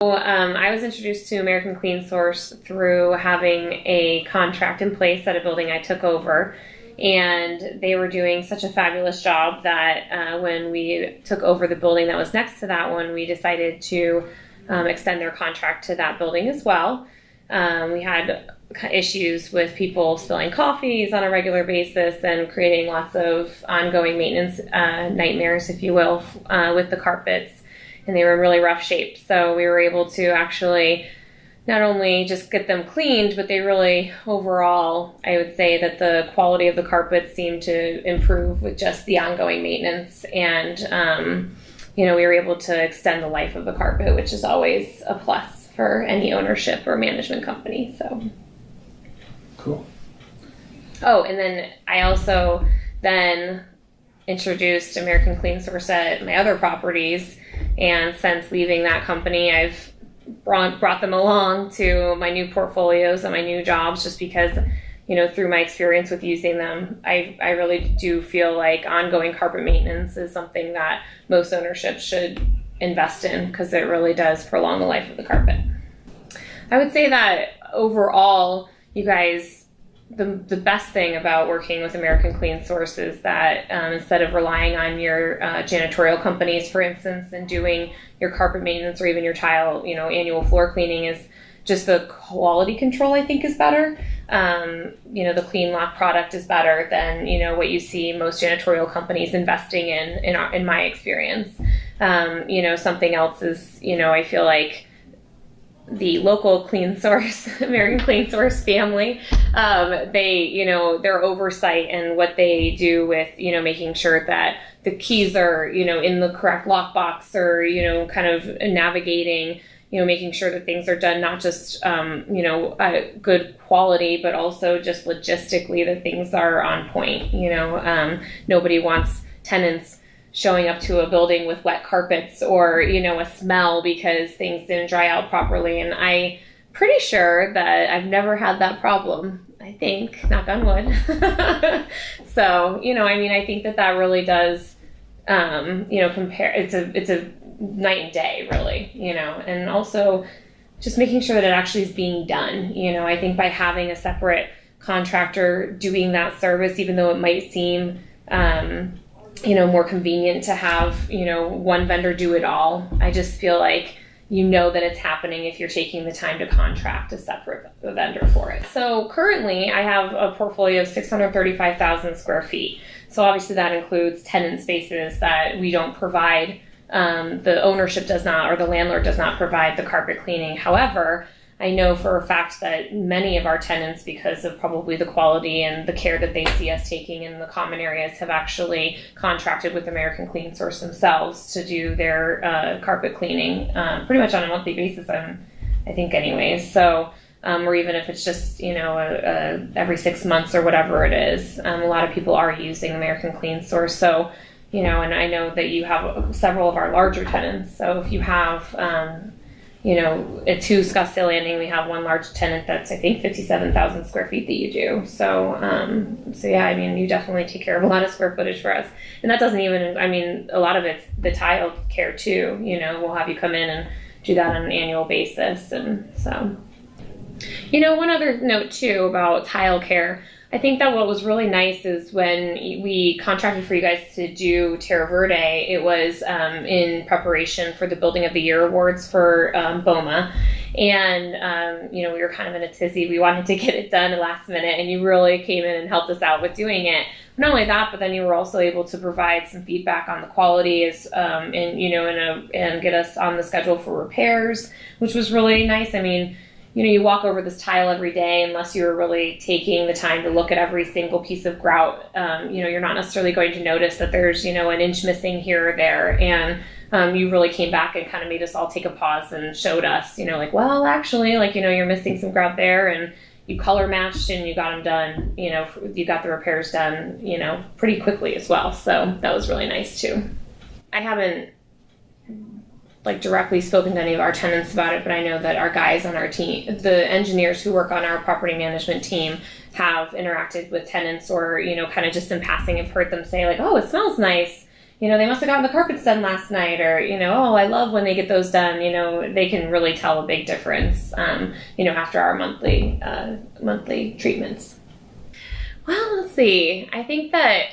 I was introduced to American Clean Source through having a contract in place at a building I took over. And they were doing such a fabulous job that when we took over the building that was next to that one, we decided to extend their contract to that building as well. We had issues with people spilling coffees on a regular basis and creating lots of ongoing maintenance nightmares, if you will, with the carpets. And they were in really rough shape. So we were able to actually not only just get them cleaned, but they really, overall, I would say that the quality of the carpet seemed to improve with just the ongoing maintenance. And, we were able to extend the life of the carpet, which is always a plus for any ownership or management company. So cool. Oh, and then I also then introduced American Clean Source at my other properties. And since leaving that company, I've brought them along to my new portfolios and my new jobs just because, through my experience with using them, I really do feel like ongoing carpet maintenance is something that most ownerships should invest in because it really does prolong the life of the carpet. I would say that overall, you guys, the best thing about working with American Clean Source is that instead of relying on your janitorial companies, for instance, and doing your carpet maintenance or even your tile, annual floor cleaning, is just the quality control, I think, is better. The Clean Lock product is better than, what you see most janitorial companies investing in my experience. Something else is, I feel like the local Clean Source, American Clean Source family, their oversight and what they do with, making sure that the keys are, in the correct lockbox or, kind of navigating, making sure that things are done not just, good quality, but also just logistically that things are on point. Nobody wants tenants showing up to a building with wet carpets or, a smell because things didn't dry out properly. And I'm pretty sure that I've never had that problem, I think, knock on wood. So, I think that really does, compare, it's a night and day, really, and also just making sure that it actually is being done. I think by having a separate contractor doing that service, even though it might seem, more convenient to have, one vendor do it all. I just feel like that it's happening if you're taking the time to contract a separate vendor for it. So currently I have a portfolio of 635,000 square feet. So obviously that includes tenant spaces that we don't provide. The ownership does not, or the landlord does not provide the carpet cleaning. However, I know for a fact that many of our tenants, because of probably the quality and the care that they see us taking in the common areas, have actually contracted with American Clean Source themselves to do their carpet cleaning pretty much on a monthly basis, I think anyways. So, or even if it's just, every 6 months or whatever it is, a lot of people are using American Clean Source. So, and I know that you have several of our larger tenants. So if you have, at 2 Scottsdale Landing, we have one large tenant that's, I think, 57,000 square feet that you do. So, you definitely take care of a lot of square footage for us. And that doesn't even, a lot of it's the tile care too. We'll have you come in and do that on an annual basis. And so, one other note too about tile care. I think that what was really nice is when we contracted for you guys to do Terra Verde, it was in preparation for the Building of the Year Awards for BOMA. And, we were kind of in a tizzy. We wanted to get it done at last minute, and you really came in and helped us out with doing it. Not only that, but then you were also able to provide some feedback on the quality and get us on the schedule for repairs, which was really nice. You walk over this tile every day, unless you're really taking the time to look at every single piece of grout, you're not necessarily going to notice that there's, an inch missing here or there. And you really came back and kind of made us all take a pause and showed us, you're missing some grout there, and you color matched and you got them done, you got the repairs done, pretty quickly as well. So that was really nice too. I haven't directly spoken to any of our tenants about it, but I know that our guys on our team, the engineers who work on our property management team, have interacted with tenants or, kind of just in passing have heard them say oh, it smells nice, they must have gotten the carpets done last night, or, oh, I love when they get those done. They can really tell a big difference, after our monthly treatments. Well, let's see. I think that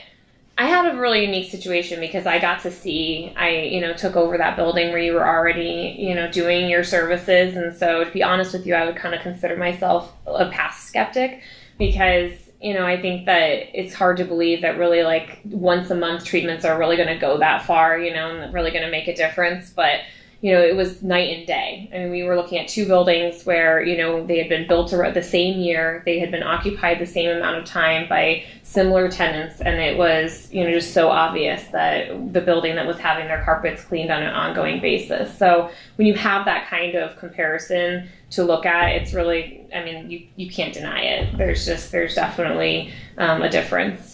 I had a really unique situation because I got to see, I took over that building where you were already, doing your services. And so to be honest with you, I would kind of consider myself a past skeptic because, I think that it's hard to believe that really like once a month treatments are really going to go that far, and really going to make a difference. But it was night and day. I mean, we were looking at two buildings where, they had been built around the same year. They had been occupied the same amount of time by similar tenants. And it was, just so obvious that the building that was having their carpets cleaned on an ongoing basis. So when you have that kind of comparison to look at, it's really, I mean, you can't deny it. There's definitely a difference.